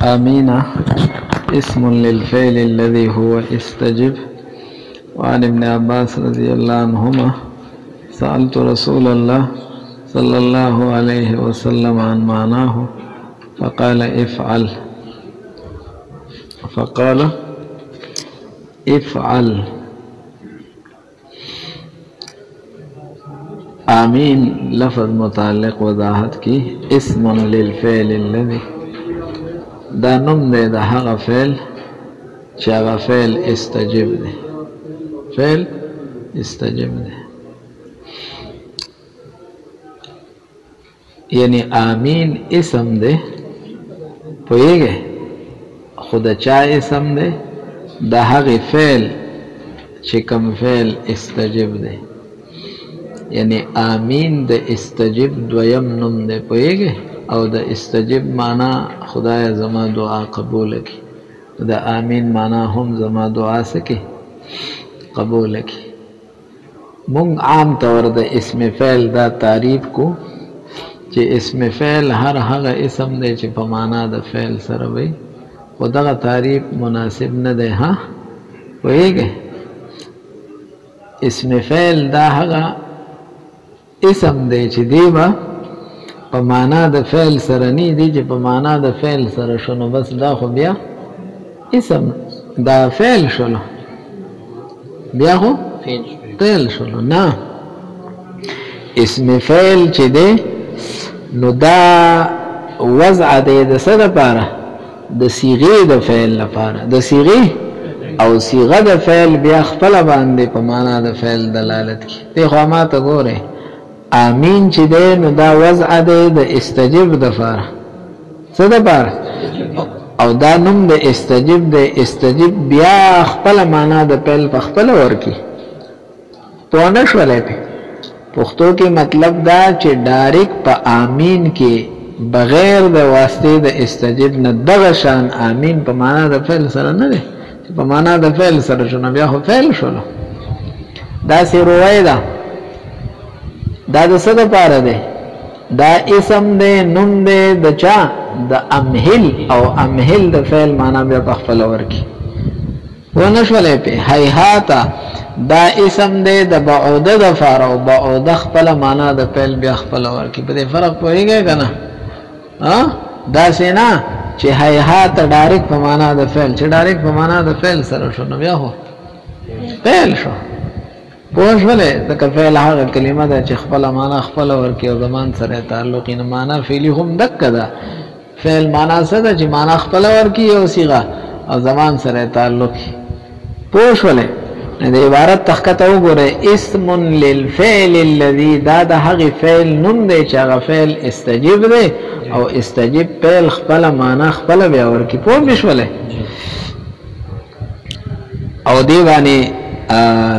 آمين اسم للفعل الذي هو استجب. وعن ابن عباس رضي الله عنهما سألت رسول الله صلى الله عليه وسلم عن معناه فقال افعل. آمین لفظ متعلق وضاحت کی اسم للفعل الذي دا نم دے دا هغه فعل چې هغه فعل استجب دے، فعل استجب دے. یعنی آمین اسم دے پوئیگے خدا چا اسم دے دا هغه فعل چې کوم فعل استجب دے. یعنی آمین د استجب دویم نم دے پوئیگے او د استجب معنی خدای زما دعا قبول کی، د آمین معنی هم زما دعا سکی قبول کی. مونږ عام طور د اسم فعل دا تعریف کو چې اسم فعل هر هغه اسم دی چې په معنا د فعل سره وي، خو دغه تعریف مناسب نه دی. ها پوهیږئ اسم فعل دا هغه اسم دی چې دی به په معنا د فعل سره نه دی، چې په معنا د فعل سره شنو بس دا خو بیا اسم دا فعل شلو، بیا خو فعل شلو. نه اسم فعل چې دی نو دا وضع دی د څه لپاره؟ د صيغې د فعل لپاره. د صيغې او صيغه د فعل بیا خپل باندې په معنا د فعل دلالت کوي. ته خو ما ته ګوره آمین چې دی نو دا وضع دی د استجب د لپاره. څه د لپاره؟ او دا نوم د استجب دی. استجب بیا خپل معنا د فعل په خپل ورکی. پوه نه شولې په پښتو کې مطلب دا چې ډایرک په آمین کې بغیر د واسطه د استجب نه دغه شان آمین په معنا د فعل سره نه دی، په معنا د فعل سره شنو بیا خو فعل شولو. دا سی روایدا دا د څه لپاره دی؟ دا اسم دی، نوم دی د چا؟ د امهل. او امهل د فعل معنا بیا په خپل ورکی. ونه شولې په هیهاتا دا اسم دی د بعوده د فار او بعوده خپل معنا د فعل بیا خپل ورکی. په دې فرق پوهیږئ کنه؟ ها دا سینا چې هیهات ډایرک په معنا د فعل، چې ډایرک په معنا د فعل سره شنو بیا هو فعل شو. پوه شولې د فعل هغه کلمه ده چې خپل معنا خپل ورکی او زمان سره تعلق نه معنا فعلی هم دک ده. فعل معنا څه ده؟ چې معنا خپل ورکی او صيغه او زمان سره تعلق. پوه شولې د عبارت تخکته وګوره اسم للفعل الذي دا د هغه فعل نوم دی چې هغه فعل استجب دی او استجب فعل خپل معنا خپل بیا ورکی. پوه مشولې او دی باندې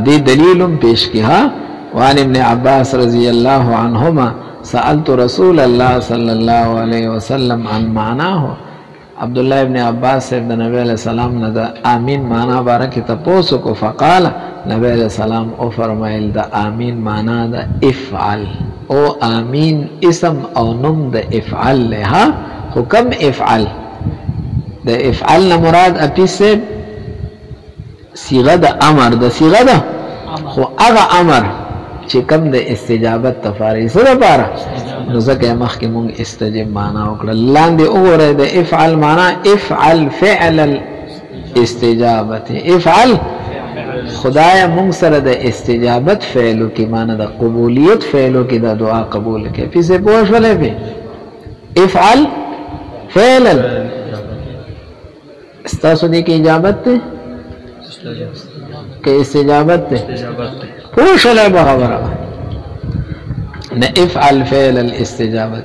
دی دلیلم پیش کی. ها وعن ابن عباس رضی الله عنهما سألت رسول الله صلی الله علیه وسلم عن معناه. عبداللہ ابن عباس صاحب دا نبی علیہ السلام نے دا آمین معنی بارکی تپوسو کو فقال نبی علیہ السلام او فرمائل دا آمین معنی دا افعل. او آمین اسم او نم دا افعل لے. ها حکم افعل دا افعل نمراد اپی سے صیغه دا امر. دا صیغه دا خو اغا امر چې کم د استجابت تفاری سره پاره نو ځکه مخکې مونږ استجب معنا وکړه. لاندې وګورئ د افعل معنا افعل فعل الاستجابت. افعل خدای مونږ سره د استجابت فعلو کې معنا د قبولیت فعلو کې د دعا قبول کې پیسه پوه شولې په افعل فعل استاسو دې کې اجابت ته کې استجابت ته پوه شولې به خبره نه افعل فعل الاستجابت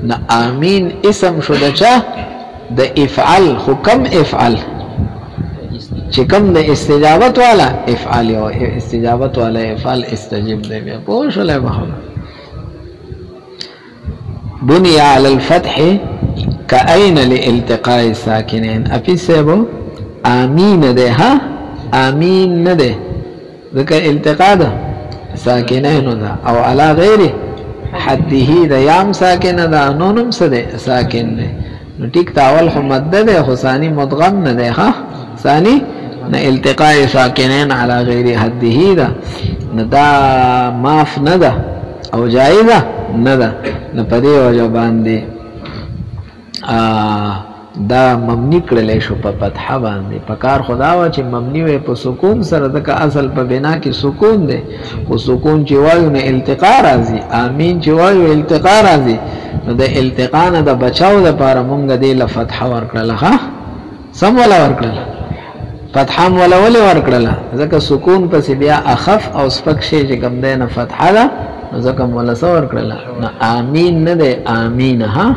نه آمین اسم شو د چا؟ د افعل. خو کم افعل چې کم د استجابت والا افعل او استجابت والا افعل استجب دی. بیا پوه شولې به خبره. بني على الفتح كأين لالتقاء الساكنين. اپی سبو آمین ده. ها آمین نه ده ذکر التقاء ده ساکنین ده او علا غیره حده ده یام ساکن ده نونم سده ساکن ده نو ټیک تاول خو مد ده خو ثانی مدغم نه ده ها ثانی نه التقاء ساکنین علی غیر حده ده نه دا معاف نه ده او جایزه نه ده نه پدې وجه باندې دا مبنی کړل شو په فتحه باندې پکار خدا وا چې مبنی وي په سکون سره د اصل په بنا کې سکون ده او سکون چې وایو نه التقاء راځي امین چې وایو التقاء راځي نو د التقاء نه د بچاو د لپاره مونږ دې له فتحه ورکړل ها سم ولا ورکړل فتحه ولا ورکړل ځکه سکون پس بیا اخف او سپک شي چې کوم ده نه فتحه ده ځکه ولا څور ورکړل نو امین نه ده امین ها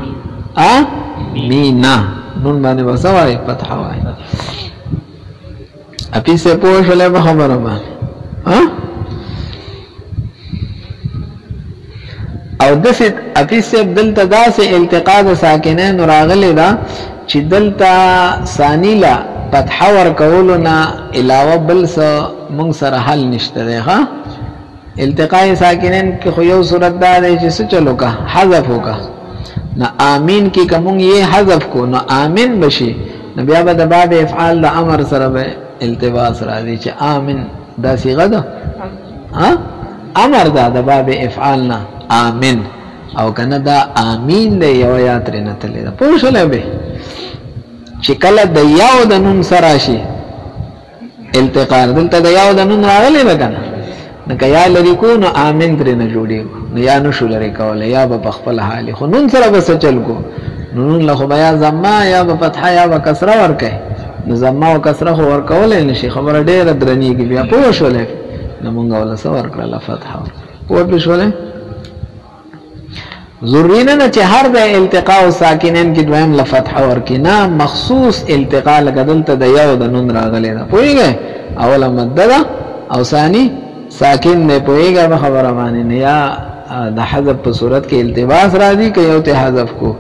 امینا نون باندې وسوای فتح وای اپی سے پوښلې به خبره باندې ها او دسه اپی سے دلته داسې التقاء ساکنین راغلی دا چې دلته ثانیلا فتح ور کولنا علاوه بل څه مونږ سره حل نشته ده ها التقاء ساکنین کې خو یو صورت دا دی چې څه چلو کا حذف وکا نہ آمین کی کمونگ یہ حذف کو نہ آمین بشی نہ بیا با دا باب افعال دا امر سر بے التباس را دی چا آمین دا سیغا دا امر دا باب افعال نا آمین او کنا دا آمین دے یو یاتری نتلی دا پوشو لے بے چی کل دا یاو دا نون سراشی التقار دلتا دا یاو دا نون راغلی بکنا نکا یا لری کو نو آمین تری نجوڑی کو نو یا نشو لری کوله یا با پخپل حالی خو نون سر بس چل کو نون لخو بیا زما یا با فتحا یا با کسرہ ورکے نو زما و کسرہ خو ورکوله نشی خبر دیر درنی کی بیا پوشو لے نو منگا والا سا ورکلا فتحا پوشو لے ضرورین نا چه هر دا التقاء ساکنین کی دویم لفتحا ورکی نا مخصوص التقاء لگدلتا دا یو دا نون راغلی دا پوئی گئے اولا مدد او ثانی ساکن دے پوئی گا بخبر امانی نیا دا حذف پا صورت کے التباس را دی کہ یو تے حذف کو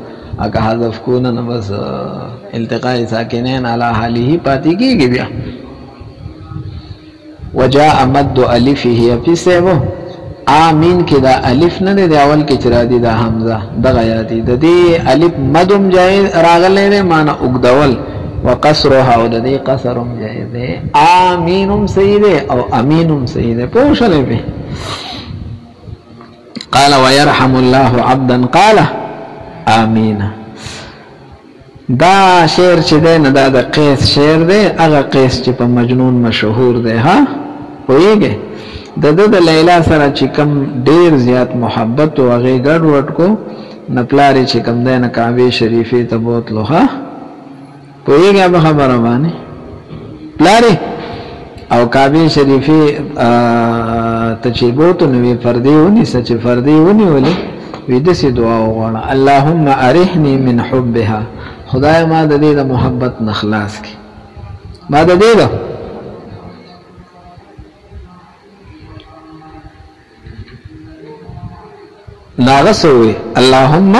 اکا حذف کو نا بس التقاء ساکنین علا حالی ہی پاتی کی گی بیا وجاء مد الفی ہی اپی سے وہ آمین کی دا الف ندے دے اول کی چرا دی دا حمزہ دا غیاتی دا دی الف مدم جائے راغلے دے مانا اگدول وقصرها او د دې قصرم جائز ده امینم صحیح ده او امینم صحیح ده پوښلې به قال ويرحم الله عبدا قال امين دا شعر چې ده نه دا د قیس شعر ده هغه قیس چې په مجنون مشهور ده ها وایي د لیلا سره چې کم ډیر زیات محبت او هغه ګډ وډ کو نپلاری چې کم ده نه کعبه شریفه ته بوتلو ها پوئی گیا بخبر آبانی پلاری او کعبی شریفی تچیبو تو نوی فردی ہونی سچ فردی ہونی ولی ویدسی دعا وغانا اللہم ارحنی من حبها خدای ما دا دیده محبت نخلاص کی ما دا دیده ناغسوی اللہم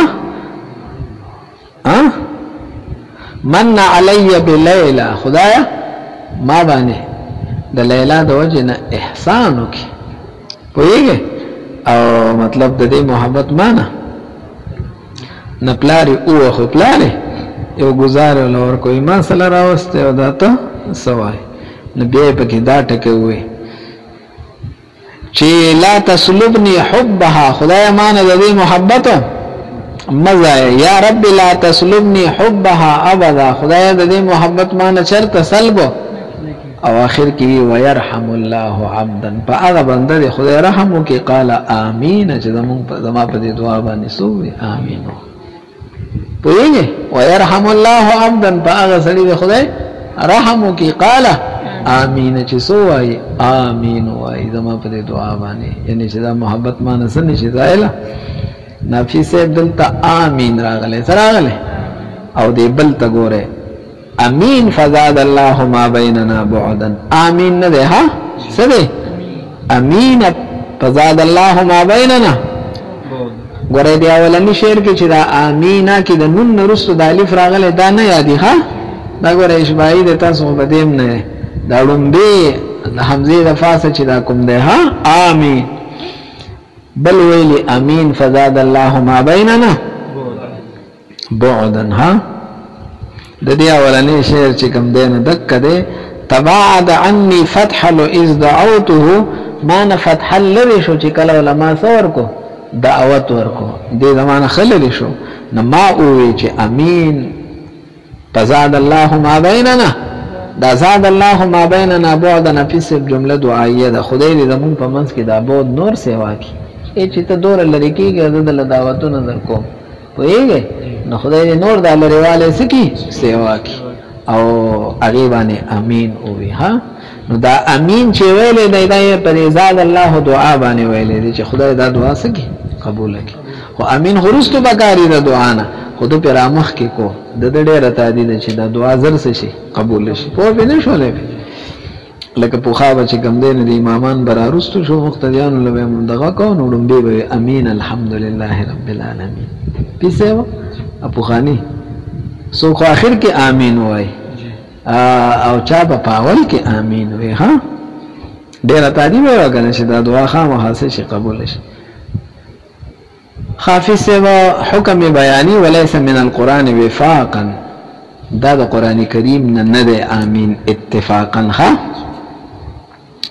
من علی بلیلا خدایا ما باندې د لیلا د وجه نه احسان وکي پوهیږي او مطلب د دې محبت معنا نه پلاری او خو پلاری یو گزار لور کوئی ما سره راوسته او داته سوای نو بیا پکې دا ټکه وي چې لا تسلبني حبها خدایا ما نه د دې محبت مزا یا رب لا تسلبني حبها ابدا خدای د دې محبت ما نه چرته سلب او اخر کې ويرحم الله عبدا فاغه بنده خدای رحم وکي قال امين چې زما په دې دعا باندې سوې امين پوهیږي ويرحم الله عبدا فاغه سړي خدای رحم وکي قال امين چې سوې امين وای زما په دې دعا باندې یعنی چې دا محبت ما نه سن شي زایله نفی سے دلتا آمین راغلے سراغلے او دی بلتا گورے امین فزاد اللہ ما بیننا بعدن آمین ندے ہاں سدے امین فزاد اللہ ما بیننا گورے دی اولانی شعر کی چدا آمینا کی دا نن نرست دا الف راغلے دا نیادی ہاں دا گورے اشبائی دیتا سو بدیم نئے دا رنبی دا حمزی دا فاسا چدا کم دے ہاں آمین بل ویلی امین فزاد اللہ ما بیننا بعدن ها د دې اولنې شعر چې کوم دی نه دک دی تباعد عني فتح لو اذ دعوته ما نه فتح لري شو چې کله علما سور کو دعوت ورکو دې زمانه خلل شو نو ما وی چې امين فزاد الله ما بيننا دا زاد الله ما بيننا بعدنا في جمله دعائيه ده خدای دې زمون په منځ کې دا بعد نور سیوا کی ای چې ته دور لری کېږي د دعوتو نظر کو ویږي نو خدای دې نور د لريواله سکی سیوا کی او هغه باندې امين وی ها نو دا امين چې ویلې دی پر زاد الله دعا باندې ویلې چې خدای دا دعا سکی قبول کړي خو امين خرستو بکاری دا دعا نه خود پر امخ کې کو د ډېر تعدید چې دا دعا زر شي قبول شي په بنه شولې لکه په خابه چې کوم دین د امامان برارستو شو مقتدیان له دغه کو نو لمبي به امين الحمدلله رب العالمین پیسه ابو خانی سو خو اخر کې امين وای او چا په پاول کې امين وای ها ډېر تعدید وکړي چې دا دعا خامخا شي قبول شي خافض سے حکم بیانی وليس من القرآن وفاقا دا دا قرآن کریم نند آمین اتفاقا خوا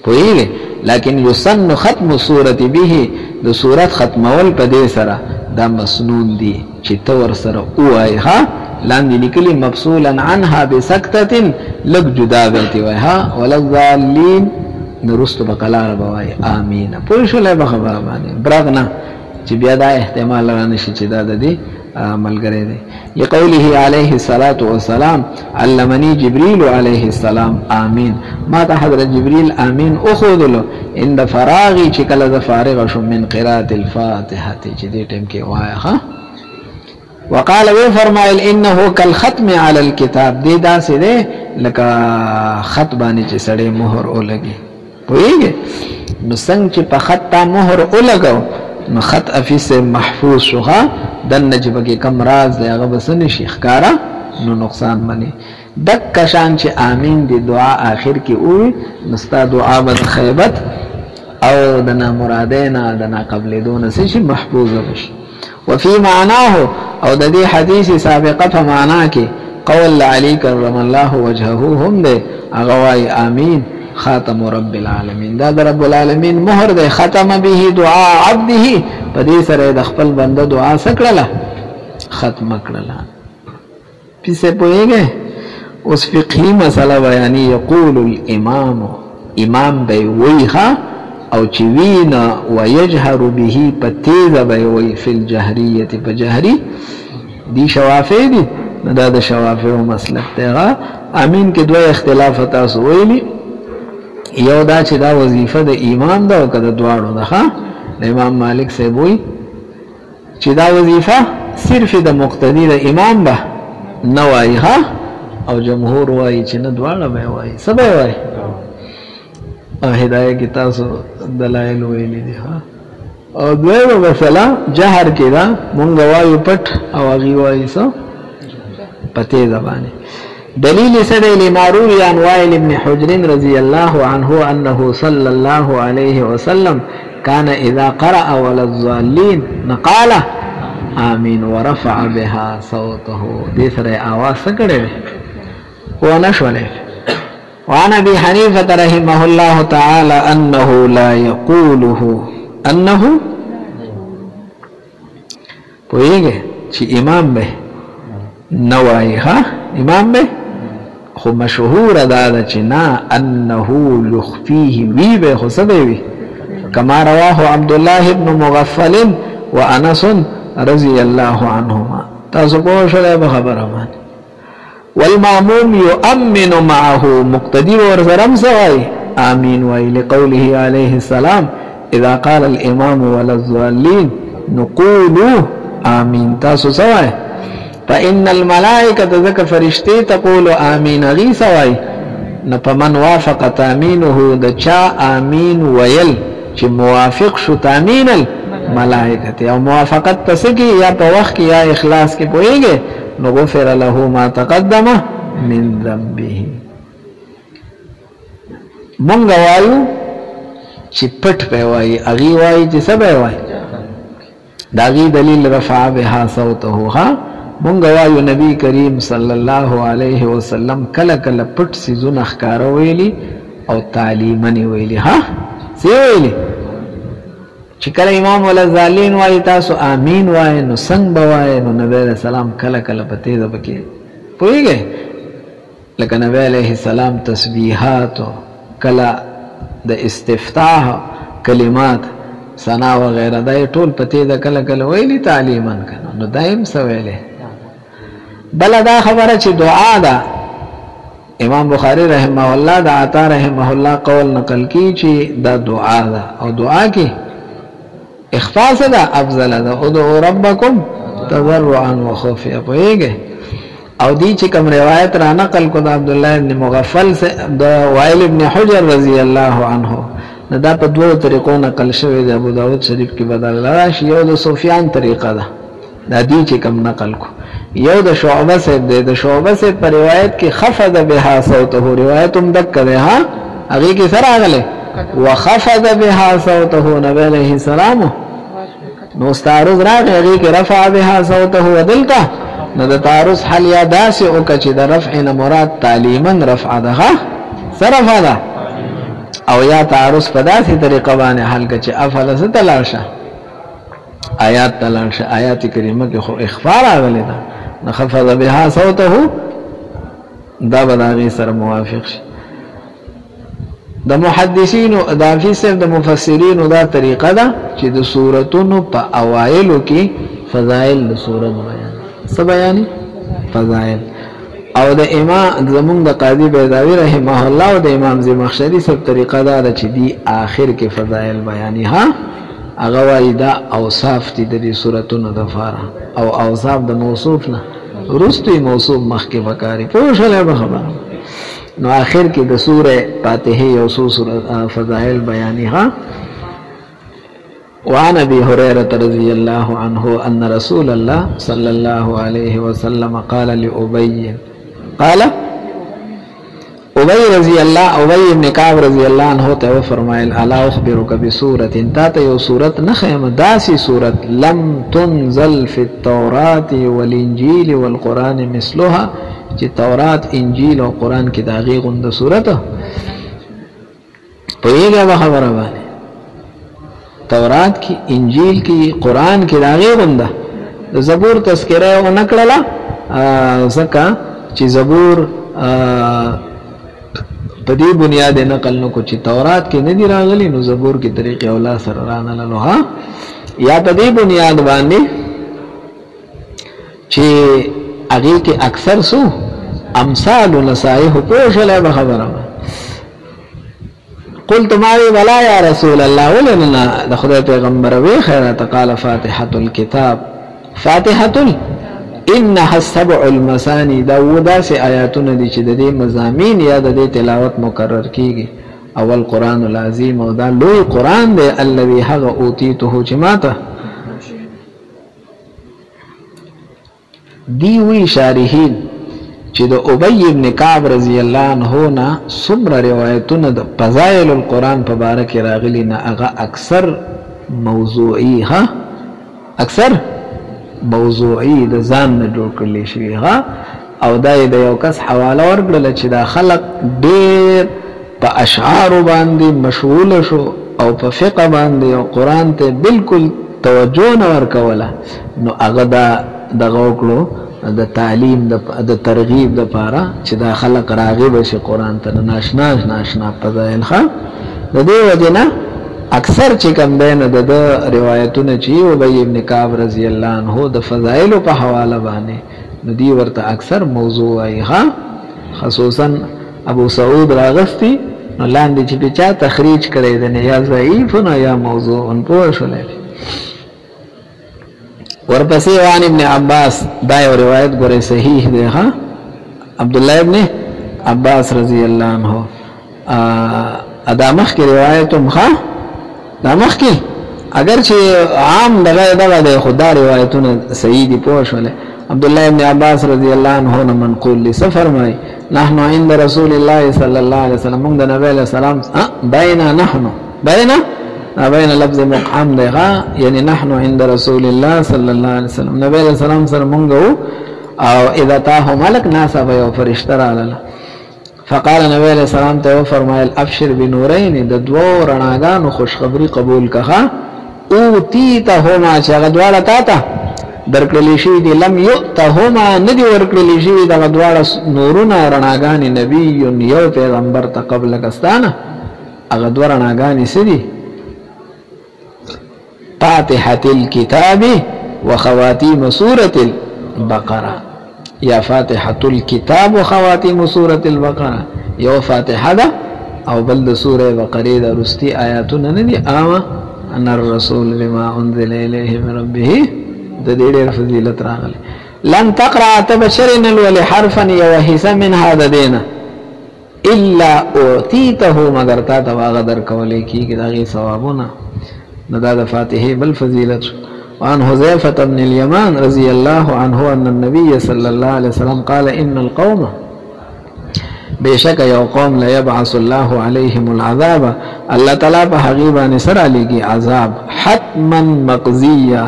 پوئیگے لیکن یسن ختم صورت به دا صورت ختمول پا دے سرا دا مسنون دی چی تور سرا او آئی خوا لاندی نکلی مفصولا عنها بسکتت لگ جدا بیتی وائی ها وللظالین نرست بقلار بوائی آمین پوئیشو لے بخبر بانی براغنا چې بیا دا احتمال را نشي چې دا د دې ملګری دی یقوله علیه الصلاة والسلام علمني جبريل عليه السلام آمین ما ته حضرت جبريل آمین اخذلو عند فراغي چې کله ز فارغ شم من قراءة الفاتحه چې دې ټیم کې وایا ها وقال وی فرمایل انه كالختم على الكتاب دې دا سه دې لکه خط باندې چې سړې مهر ولګي پوهیږي نو څنګه چې په خط تا مهر ولګاو نو خط افیس محفوظ شوها دن نجب کې کم راز دی هغه بسنه شیخ کارا نو نقصان منی دک کشان چې امین دی دعا اخر کې وي مستا دعا بد خیبت او دنا مرادینا دنا قبل دون شي محفوظ بشي وفي معناه او د دې حدیث سابقه په معنا کې قول علی کرم الله وجهه هم دی هغه وای امین خاتم رب العالمین دا رب العالمین مہر دے ختم به دعا عبده پدې سره د خپل بنده دعا سکړه ختم کړه پیسه پوهیږي اوس فقهی مسله بیانی یقول الامام امام دی ویها او چې وینا ويجهر به پتیز به وی فی الجهریه بجهری دی شوافی دی دا د شوافی مسلک ته امین کې دوه اختلافات تاسو ویلی یو دا چې دا وظیفه د امام دا او کده دواړو ده ها امام مالک سے وای چې دا وظیفه صرف د مقتدی د امام به نه وای ها او جمهور وای چې نه دواړه به وای سبا وای هدايه کې تاسو دلایل ویلي دي ها او دویمه مثلا جهر کې دا مونږ وایو پټ او هغه وای سو پته زبانه دلیل سره لماروی عن وائل ابن حجر رضی الله عنه انه صلى الله عليه وسلم كان اذا قرأ ولا الضالين قال آمين ورفع بها صوته دې سره आवाज سکړې و نشوله وعن ابي حنيفه رحمه الله تعالى انه لا يقوله انه پوهیږي چې امام به نوای ها امام به خو مشهور دا چې نا انه يخفيه وی به خو سبوي كما رواه عبد الله بن مغفل وانس رضي الله عنهما تاسو په شله خبره باندې والماموم يؤمن معه مقتدي ورزرم سوي امين وای لقوله عليه السلام اذا قال الامام ولا الضالين نقول امين تاسو سوي فإن الملائكة ذكر فرشتي تقول آمين غي سواي نفمن وافق تامينه دچا آمين ويل چې موافق شو تامين الملائكة او موافقت تسکی یا په وخت کې یا اخلاص کې پويږي نو غفر له ما تقدم من ذنبه مونږ وایو چې پټ په وایي اغي وایي چې سبا وایي داغي دلیل رفع بها صوته ها مونږ وایو نبی کریم صلی الله علیه وسلم کله کله پټ سيزونه ښکارا ویلي او تعلیمنی ویلي. ها سی ویلي چې کله امام الغزالین وایي تاسو امین وایي نو څنګه بوایي نو نبی علیہ السلام کله کله په تیزه پکې پوهیږئ لکه نبی علیہ السلام تسبیحات کله د استفتاح کلمات ثنا وغیرہ دا ټول په تیزه کله کله ویلي تعلیمن کنه نو دایم څه ویلي. بل دا خبره چې دعا ده امام بخاری رحمه الله دا عطا رحمه الله قول نقل کی چې دا دعا ده او دعا کې اخفاء ده افضل ده ادعوا ربکم تضرعا وخفیا پوهیږئ. او دی چې کوم روایت را نقل کو د عبد الله ابن مغفل سے د وائل ابن حجر رضی الله عنه دا په دوه طریقو نقل شوی د ابو داود شریف کې بدل راشي. یو د سفیان طریقه ده دا دی چې کوم نقل کو، یو د شعبہ سے د شعبہ سے پر روایت کې خفض بها صوته روایت هم دک ده ها هغه کې سره غله وخفض بها صوته نبی علیہ السلام نو استعرض راغی هغه کې رفع بها صوته ودلته نو د تعرض حل یا داسې او چې د رفع نه مراد تعلیما رفع ده صرف ده او یا تعرض په داسې طریقه باندې حل کچ افعل ستلارشه آیات تلارشه آیات کریمه کې خو اخفاء راغلی ده نخفض بها صوته دا بداغی سره موافق شي. د محدثین او د افسر د مفسرین دا طریقه ده چې د سوراتونو په اوایلو کې فضائل د سورۃ بیان څه بیان فضائل او د امام زمون د قاضی بیضاوی رحمه الله او د امام زمخشری سب طریقه ده چې دی آخر کې فضائل بیانې ها هغه وايي دا اوصاف دي د سوراتونو د فاره او اوصاف د موصوف نه رستوی موصوف مخکې وکاري په شله به خبره نو آخر کې د سوره فاتحه او سوره فضائل بیانې ها. وعن ابي هريره رضي الله عنه ان رسول الله صلى الله عليه وسلم قال لأبي قال ابي رضي الله ابي بن كعب رضي الله عنه ته فرمایل الا اخبرك بسوره تا ته یو سوره نخیم داسي سوره لم تنزل في التوراة والانجيل والقران مثلها چې تورات انجیل او قران کې داغي غوند سورته په یوه خبره باندې تورات کې انجیل کې قران کې داغي غوند زبور تذکرہ او نکړه زکه چې زبور په دې بنیاد نقل نو کو چې تورات کې نه دی راغلي نو زبور کې طریقې اولا سره رانه ها یا په دې بنیاد باندې چې هغه کې اکثر سو امثال نصائح پوښله به خبره قلت ما ولا يا رسول الله ولنا د خدای پیغمبر وی خیرات قال فاتحه الكتاب فاتحه انها السبع المثاني داودا سے آیاتونه دي چې د دې مضامین یا د دې تلاوت مکرر کیږي اول قران العظیم او دا لوی قران دی الذي هغه اوتیته چې ماته دی وی شارحین چې د ابی ابن کعب رضی الله عنه نه صبر روایتونه د فضائل القرآن په باره کې راغلي نه هغه اکثر موضوعي ها اکثر موضوعي د ځان نه جوړ کړل شي ها او دا د یو کس حواله ورکړل چې دا خلق ډېر په اشعار باندې مشغول شو او په فقه باندې او قرآن ته بالکل توجه نه ورکوله نو هغه دغه وکړو د تعلیم د ترغیب د پاره چې دا خلق راغب شي قرآن ته ناشنا فضائل ښه د دې وجنه اکثر چې کوم دین د روایتونه چې ابی ابن کعب رضی الله عنه د فضائل په حواله باندې نو دی ورته اکثر موضوع ای ها خصوصا ابو سعود راغستی نو لاندې چې چا تخریج کړي د نه یا ضعیف نه یا موضوع ان په شولې ورپسې وان ابن عباس دا یو روایت ګوره صحیح دی ها عبد الله ابن عباس رضی الله عنه ادا مخ کی روایت هم ها دا مخ کی اگر چې عام دغه د خدا روایتونه صحیح دي پوه شول عبد الله ابن عباس رضی الله عنه منقول لی سفر مای نحن عند رسول الله صلی الله علیه وسلم موږ د نبی علیہ السلام بین لفظ مقام دیغا یعنی نحن عند رسول الله صلی الله علیه وسلم نبی علیہ السلام سره موږ او اذا تاه ملک ناسا به یو فرشته راغله فقال نبی علیہ السلام ته فرمایل ابشر بنورین د دوو رڼاګانو خوشخبری قبول کړه اوتیتهما چې هغه دواړه تا ته درکړل شي دي لم یؤتهما ندی ورکړل شي دغه دواړه نورونه رڼاګانې نبی یو پیغمبر ته قبل کستانه هغه دوه رڼاګانې سدي فاتحة الكتاب وخواتيم سورة البقرة یا فاتحة الكتاب وخواتيم سورة البقرة یو فاتحه ده او بل د سوره بقره د رستی آیاتونه نه دي اما ان الرسول بما انزل اليه من ربه د دې ډېر فضیلت راغلی لن تقرأ تبشرنا ولي حرفا يوحسا من هذا دين الا اعطيته مگر تا تواغ در کولی کی داغي ثوابونه نداد فاتحه بل فضیلت وعن حذيفة بن اليمان رضي الله عنه أن النبي صلى الله عليه وسلم قال إن القوم بشك يو قوم لا يبعث الله عليهم العذاب الله تعالى بحقيبا نسر عليك عذاب حتما مقضيا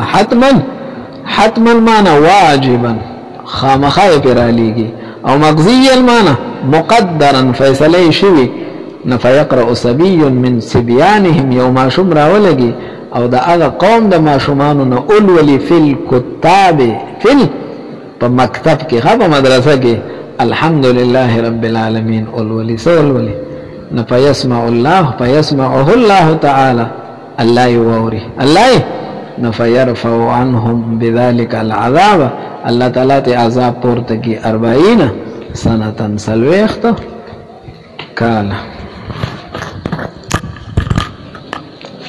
حتما معنى واجبا خامخا پر عليك او مقضيا معنى مقدرا فيصلي شوي فيقرأ سبي من سبيانهم يوم شمرا ولگي او دا اغا قوم دا ما شمانو نا اولولی فی الکتاب پا مکتب کی خواب مدرسه کی الحمدللہ رب العالمین اولولی سولولی نا فیسمع اللہ فیسمعه اللہ تعالی اللہ یووری اللہ نا فیرفع عنهم بذالک العذاب اللہ تعالی تی عذاب پورتا کی 40 سنتا سلویختا کالا